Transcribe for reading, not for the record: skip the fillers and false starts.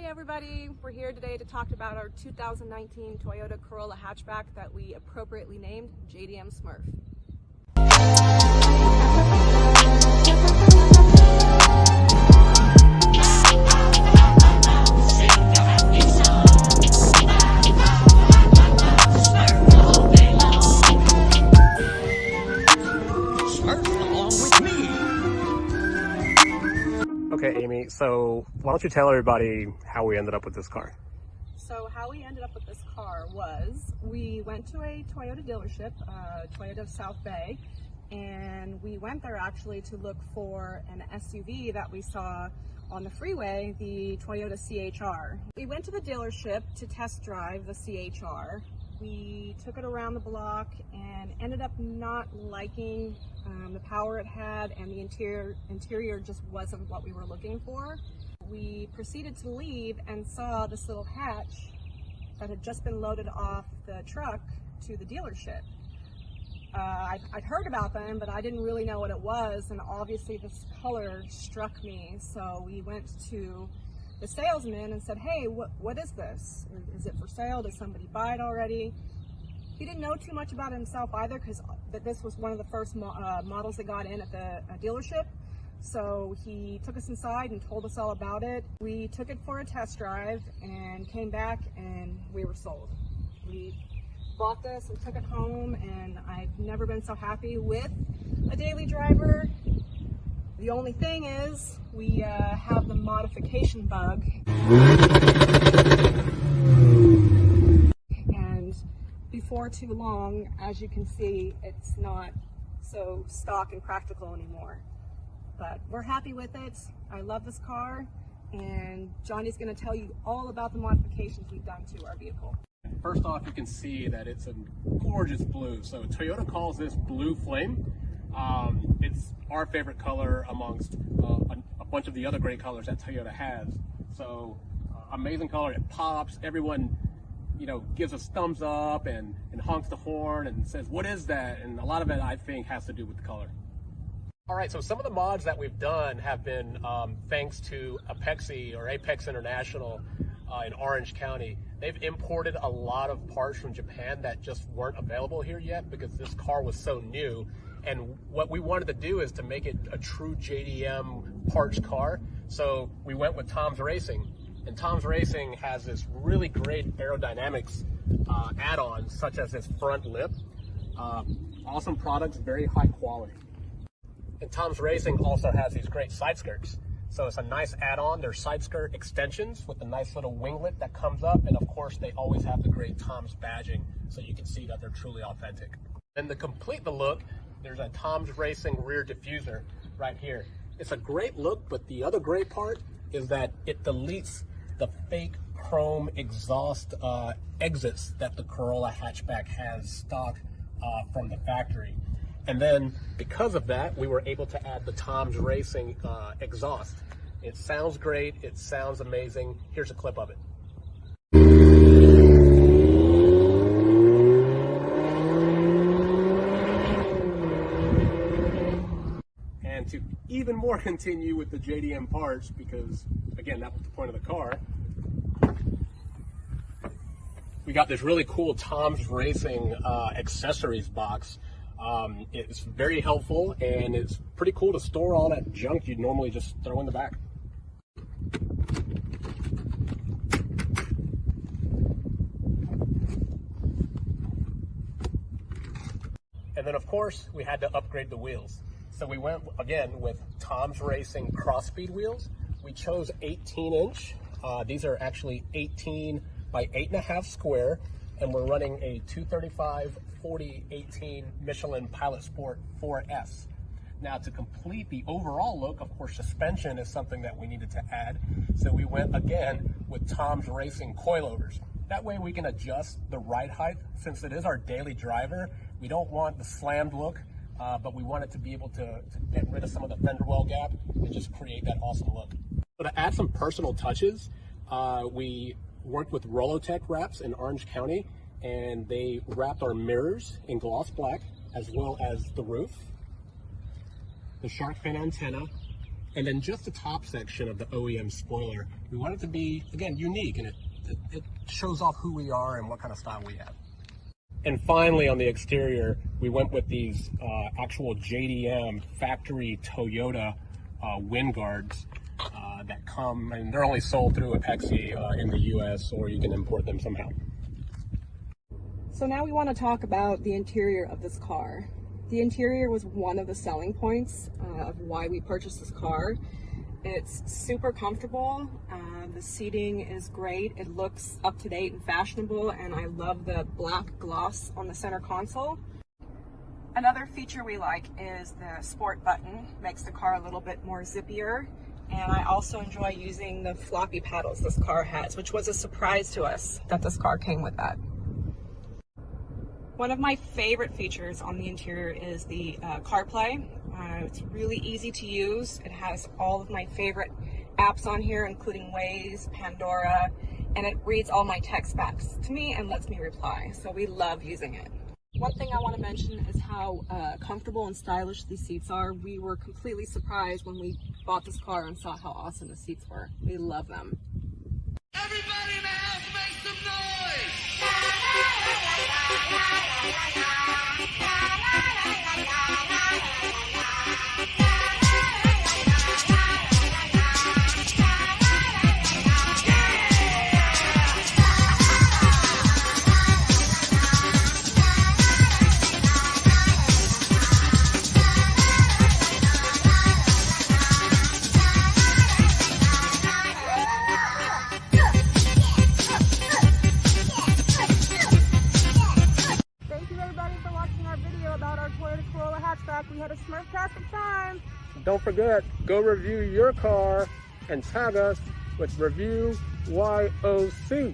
Hey everybody, we're here today to talk about our 2019 Toyota Corolla Hatchback that we appropriately named JDMSMRF. Okay, Amy, so why don't you tell everybody how we ended up with this car? So how we ended up with this car was we went to a Toyota dealership, Toyota South Bay, and we went there actually to look for an SUV that we saw on the freeway, the Toyota CHR. We went to the dealership to test drive the CHR. We took it around the block and ended up not liking the power it had, and the interior just wasn't what we were looking for. We proceeded to leave and saw this little hatch that had just been loaded off the truck to the dealership. I'd heard about them, but I didn't really know what it was, and obviously this color struck me. So we went to the salesman and said, hey, what is this? Is it for sale? Did somebody buy it already? He didn't know too much about it himself either, because this was one of the first models that got in at the dealership. So he took us inside and told us all about it. We took it for a test drive and came back and we were sold. We bought this and took it home, and I've never been so happy with a daily driver. The only thing is we have the modification bug. And before too long, as you can see, it's not so stock and practical anymore. But we're happy with it. I love this car, and Johnny's going to tell you all about the modifications we've done to our vehicle. First off, you can see that it's a gorgeous blue. So Toyota calls this blue flame. It's our favorite color amongst a bunch of the other great colors that Toyota has. So amazing color, it pops. Everyone, gives us thumbs up and honks the horn and says, what is that? And a lot of it, I think, has to do with the color. All right, so some of the mods that we've done have been thanks to Apexi or Apex International in Orange County. They've imported a lot of parts from Japan that just weren't available here yet because this car was so new. And what we wanted to do is to make it a true JDM parts car. So we went with Tom's Racing. And Tom's Racing has this really great aerodynamics add-ons, such as this front lip. Awesome products, very high quality. And Tom's Racing also has these great side skirts. So it's a nice add-on. They're side skirt extensions with a nice little winglet that comes up. And of course, they always have the great Tom's badging, so you can see that they're truly authentic. And to complete the look, there's a Tom's Racing rear diffuser right here. It's a great look, but the other great part is that it deletes the fake chrome exhaust exits that the Corolla Hatchback has stock from the factory. And then because of that, we were able to add the Tom's Racing exhaust. It sounds great, it sounds amazing. Here's a clip of it. And to even more continue with the JDM parts, because again, that was the point of the car, we got this really cool Tom's Racing accessories box. It's very helpful, and it's pretty cool to store all that junk you'd normally just throw in the back. And then of course we had to upgrade the wheels. So we went again with Tom's Racing Cross-Speed wheels. We chose 18-inch. These are actually 18 by 8.5 square, and we're running a 235/40/18 Michelin Pilot Sport 4S. Now, to complete the overall look, of course, suspension is something that we needed to add. So we went again with Tom's Racing coilovers. That way we can adjust the ride height. Since it is our daily driver, we don't want the slammed look, but we want it to be able to get rid of some of the fender well gap and just create that awesome look. So to add some personal touches, we worked with Rolotech Wraps in Orange County, and they wrapped our mirrors in gloss black, as well as the roof, the shark fin antenna, And then just the top section of the OEM spoiler, we want it to be, again, unique, and it shows off who we are and what kind of style we have. And finally, on the exterior, we went with these actual JDM factory Toyota wind guards that come, and they're only sold through Apexi in the US, or you can import them somehow. So now we want to talk about the interior of this car. The interior was one of the selling points of why we purchased this car. It's super comfortable. The seating is great. It looks up to date and fashionable, and I love the black gloss on the center console. Another feature we like is the sport button. Makes the car a little bit more zippier. And I also enjoy using the floppy paddles this car has, which was a surprise to us that this car came with that. One of my favorite features on the interior is the CarPlay. It's really easy to use. It has all of my favorite apps on here, including Waze, Pandora, and it reads all my text back to me and lets me reply. So we love using it. One thing I want to mention is how comfortable and stylish these seats are. We were completely surprised when we bought this car and saw how awesome the seats were. We love them. Everybody in the house make some noise! About our Toyota Corolla Hatchback. We had a Smurf-tastic time. Don't forget, go review your car and tag us with Review YOC.